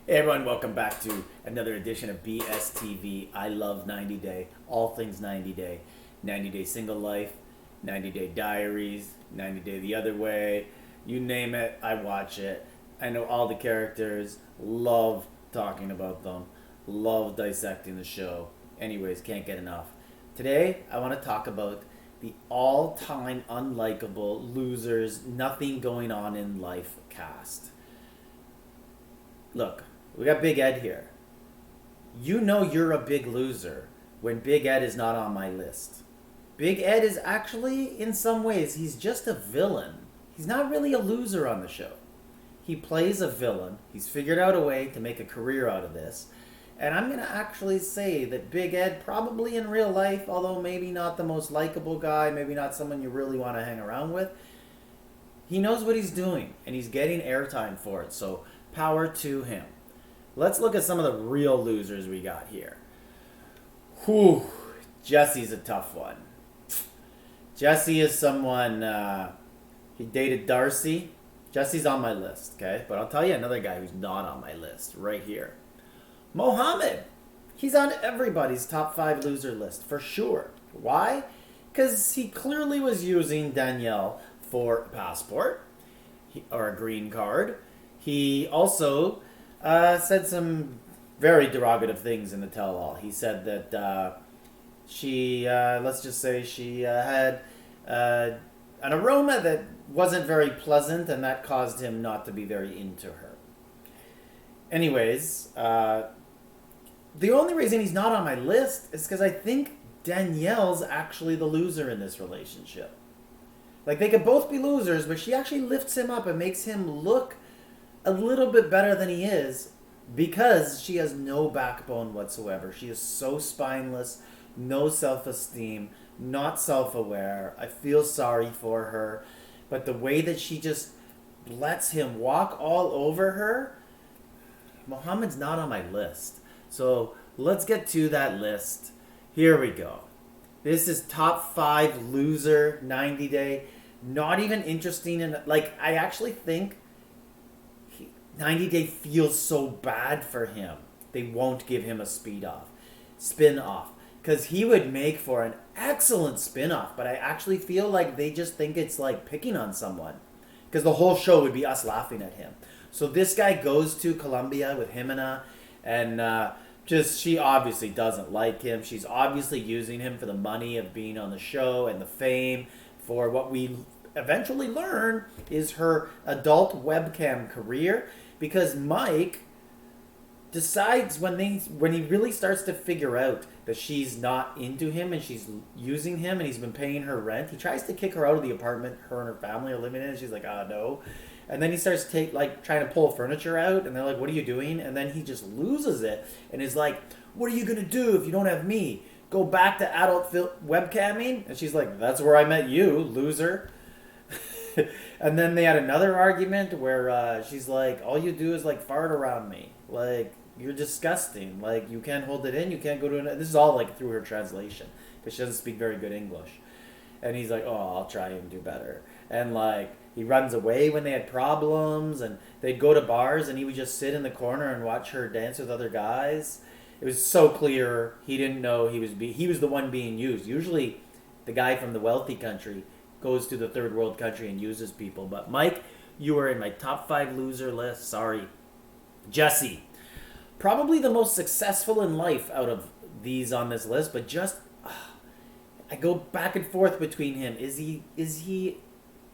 Hey everyone, welcome back to another edition of BSTV. I love 90 Day, all things 90 Day. 90 Day Single Life, 90 Day Diaries, 90 Day the Other Way. You name it, I watch it. I know all the characters, love talking about them, love dissecting the show. Anyways, can't get enough. Today, I want to talk about the all time unlikable losers, nothing going on in life cast. Look, we got Big Ed here. You know you're a big loser when Big Ed is not on my list. Big Ed is actually, in some ways, he's just a villain. He's not really a loser on the show. He plays a villain. He's figured out a way to make a career out of this. And I'm going to actually say that Big Ed, probably in real life, although maybe not the most likable guy, maybe not someone you really want to hang around with, he knows what he's doing and he's getting airtime for it. So power to him. Let's look at some of the real losers we got here. Whew, Jesse's a tough one. Jesse is someone, he dated Darcy. Jesse's on my list, okay? But I'll tell you another guy who's not on my list right here. Mohammed. He's on everybody's top 5 loser list for sure. Why? Because he clearly was using Danielle for a passport or a green card. He also said some very derogative things in the tell-all. He said that let's just say she had an aroma that wasn't very pleasant, and that caused him not to be very into her. Anyways, the only reason he's not on my list is because I think Danielle's actually the loser in this relationship. Like, they could both be losers, but she actually lifts him up and makes him look a little bit better than he is because she has no backbone whatsoever. She is so spineless, no self-esteem, not self-aware. I feel sorry for her. But the way that she just lets him walk all over her, Mohammed's not on my list. So let's get to that list. Here we go. This is top 5 loser 90 day. Not even interesting in, like, I actually think 90 Day feels so bad for him. They won't give him a spin off. Because he would make for an excellent spin off. But I actually feel like they just think it's like picking on someone. Because the whole show would be us laughing at him. So this guy goes to Colombia with Jimena. And she obviously doesn't like him. She's obviously using him for the money of being on the show and the fame for what we eventually learn is her adult webcam career. Because Mike decides when he really starts to figure out that she's not into him and she's using him and he's been paying her rent, he tries to kick her out of the apartment her and her family are living in, and she's like, no. And then he starts trying to pull furniture out, and they're like, what are you doing? And then he just loses it and is like, what are you gonna do if you don't have me? Go back to adult webcamming? And she's like, that's where I met you, loser. And then they had another argument where she's like, all you do is like fart around me. Like, you're disgusting. Like, you can't hold it in. You can't go to this is all like through her translation because she doesn't speak very good English. And he's like, oh, I'll try and do better. And like, he runs away when they had problems, and they'd go to bars and he would just sit in the corner and watch her dance with other guys. It was so clear he didn't know he was the one being used. Usually the guy from the wealthy country goes to the third world country and uses people. But Mike, you are in my top 5 loser list. Sorry. Jesse, probably the most successful in life out of these on this list, but just I go back and forth between him. Is he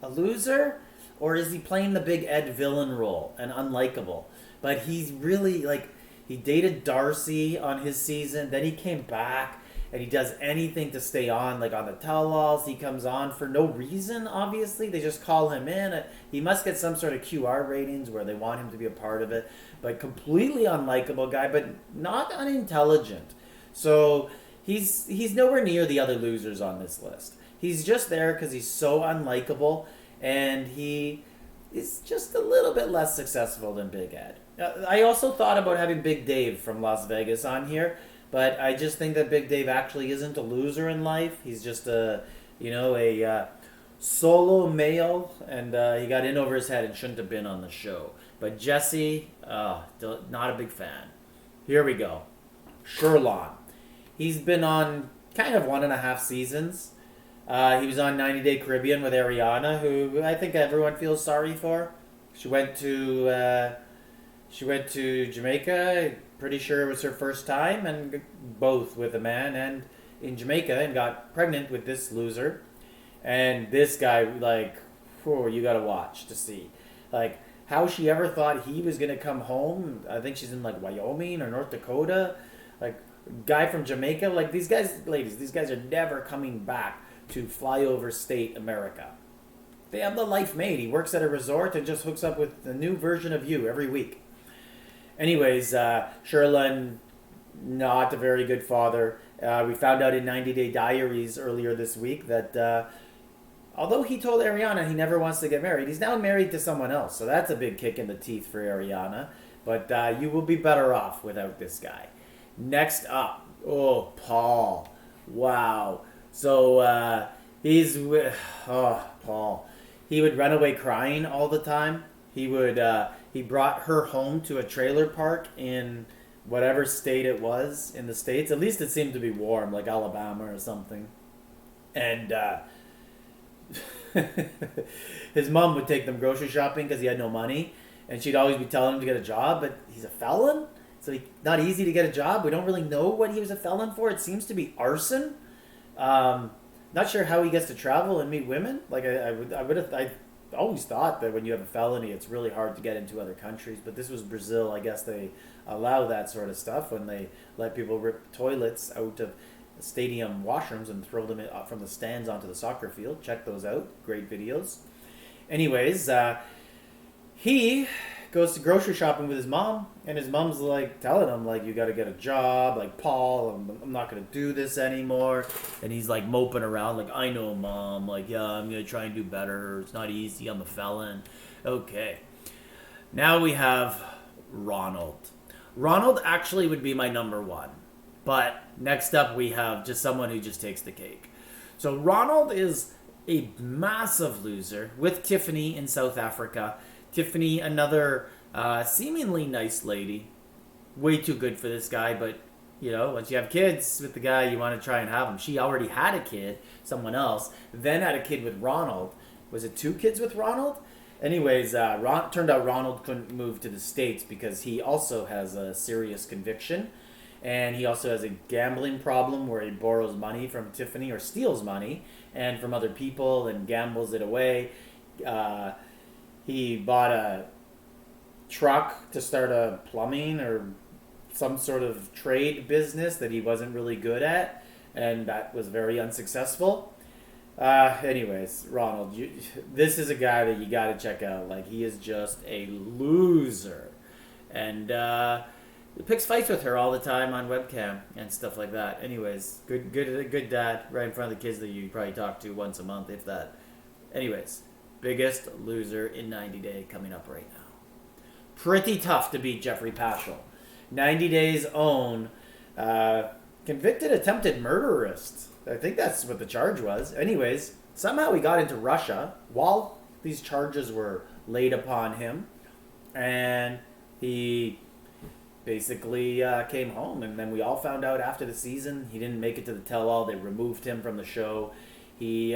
a loser, or is he playing the Big Ed villain role and unlikable? But he's really like, he dated Darcy on his season, then he came back and he does anything to stay on, like on the tell-alls. He comes on for no reason, obviously. They just call him in. He must get some sort of QR ratings where they want him to be a part of it. But completely unlikable guy, but not unintelligent. So he's nowhere near the other losers on this list. He's just there because he's so unlikable, and he is just a little bit less successful than Big Ed. I also thought about having Big Dave from Las Vegas on here, but I just think that Big Dave actually isn't a loser in life. He's just a solo male, and he got in over his head and shouldn't have been on the show. But Jesse, not a big fan. Here we go. Sherlon. He's been on kind of 1.5 seasons. He was on 90 Day Caribbean with Ariana, who I think everyone feels sorry for. She went to Jamaica. Pretty sure it was her first time, and both with a man and in Jamaica, and got pregnant with this loser. And this guy, like, you gotta watch to see, like, how she ever thought he was gonna come home. I think she's in like Wyoming or North Dakota. Like, guy from Jamaica. Like, these guys, ladies, these guys are never coming back to flyover state America. They have the life made. He works at a resort and just hooks up with a new version of you every week. Anyways, Sherlon, not a very good father. We found out in 90 Day Diaries earlier this week that although he told Ariana he never wants to get married, he's now married to someone else. So that's a big kick in the teeth for Ariana. But you will be better off without this guy. Next up, Paul. Wow. So he's with Paul. He would run away crying all the time. He brought her home to a trailer park in whatever state it was in the States. At least it seemed to be warm, like Alabama or something. And his mom would take them grocery shopping because he had no money. And she'd always be telling him to get a job, but he's a felon? So not easy to get a job. We don't really know what he was a felon for. It seems to be arson. Not sure how he gets to travel and meet women. Like I always thought that when you have a felony, it's really hard to get into other countries. But this was Brazil. I guess they allow that sort of stuff when they let people rip toilets out of stadium washrooms and throw them from the stands onto the soccer field. Check those out. Great videos. Anyways, he goes to grocery shopping with his mom, and his mom's like telling him, like, you got to get a job, like, Paul, I'm not going to do this anymore. And he's like moping around, like, I know, Mom, like, yeah, I'm going to try and do better. It's not easy. I'm a felon. Okay. Now we have Ronald. Ronald actually would be my number one. But next up we have just someone who just takes the cake. So Ronald is a massive loser with Tiffany in South Africa. Tiffany, another seemingly nice lady. Way too good for this guy, but, you know, once you have kids with the guy, you want to try and have them. She already had a kid, someone else, then had a kid with Ronald. Was it 2 kids with Ronald? Anyways, turned out Ronald couldn't move to the States because he also has a serious conviction. And he also has a gambling problem where he borrows money from Tiffany or steals money and from other people and gambles it away. He bought a truck to start a plumbing or some sort of trade business that he wasn't really good at, and that was very unsuccessful. Anyways, Ronald, this is a guy that you got to check out. Like, he is just a loser. And he picks fights with her all the time on webcam and stuff like that. Anyways, good dad right in front of the kids that you probably talk to once a month, if that. Anyways, biggest loser in 90 Day coming up right now. Pretty tough to beat Jeffrey Paschal. 90 Day's own convicted attempted murderist. I think that's what the charge was. Anyways, somehow he got into Russia while these charges were laid upon him. And he basically came home. And then we all found out after the season he didn't make it to the tell-all. They removed him from the show. He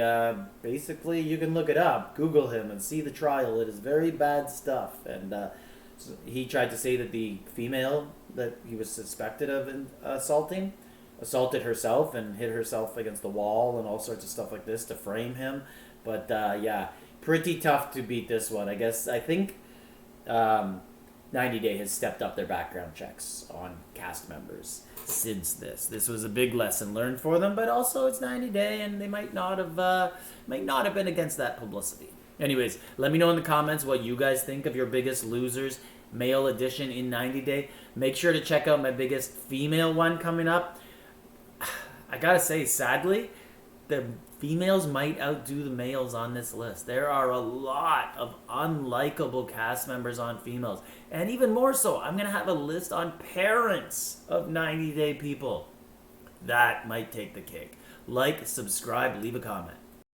basically, you can look it up, Google him and see the trial. It is very bad stuff. And so he tried to say that the female that he was suspected of assaulted herself and hit herself against the wall and all sorts of stuff like this to frame him. But yeah, pretty tough to beat this one. I think 90 Day has stepped up their background checks on cast members since this. This was a big lesson learned for them, but also it's 90 Day and they might not have been against that publicity. Anyways, let me know in the comments what you guys think of your biggest losers, male edition in 90 Day. Make sure to check out my biggest female one coming up. I gotta say, sadly, the females might outdo the males on this list. There are a lot of unlikable cast members on females. And even more so, I'm going to have a list on parents of 90 Day people. That might take the cake. Like, subscribe, leave a comment.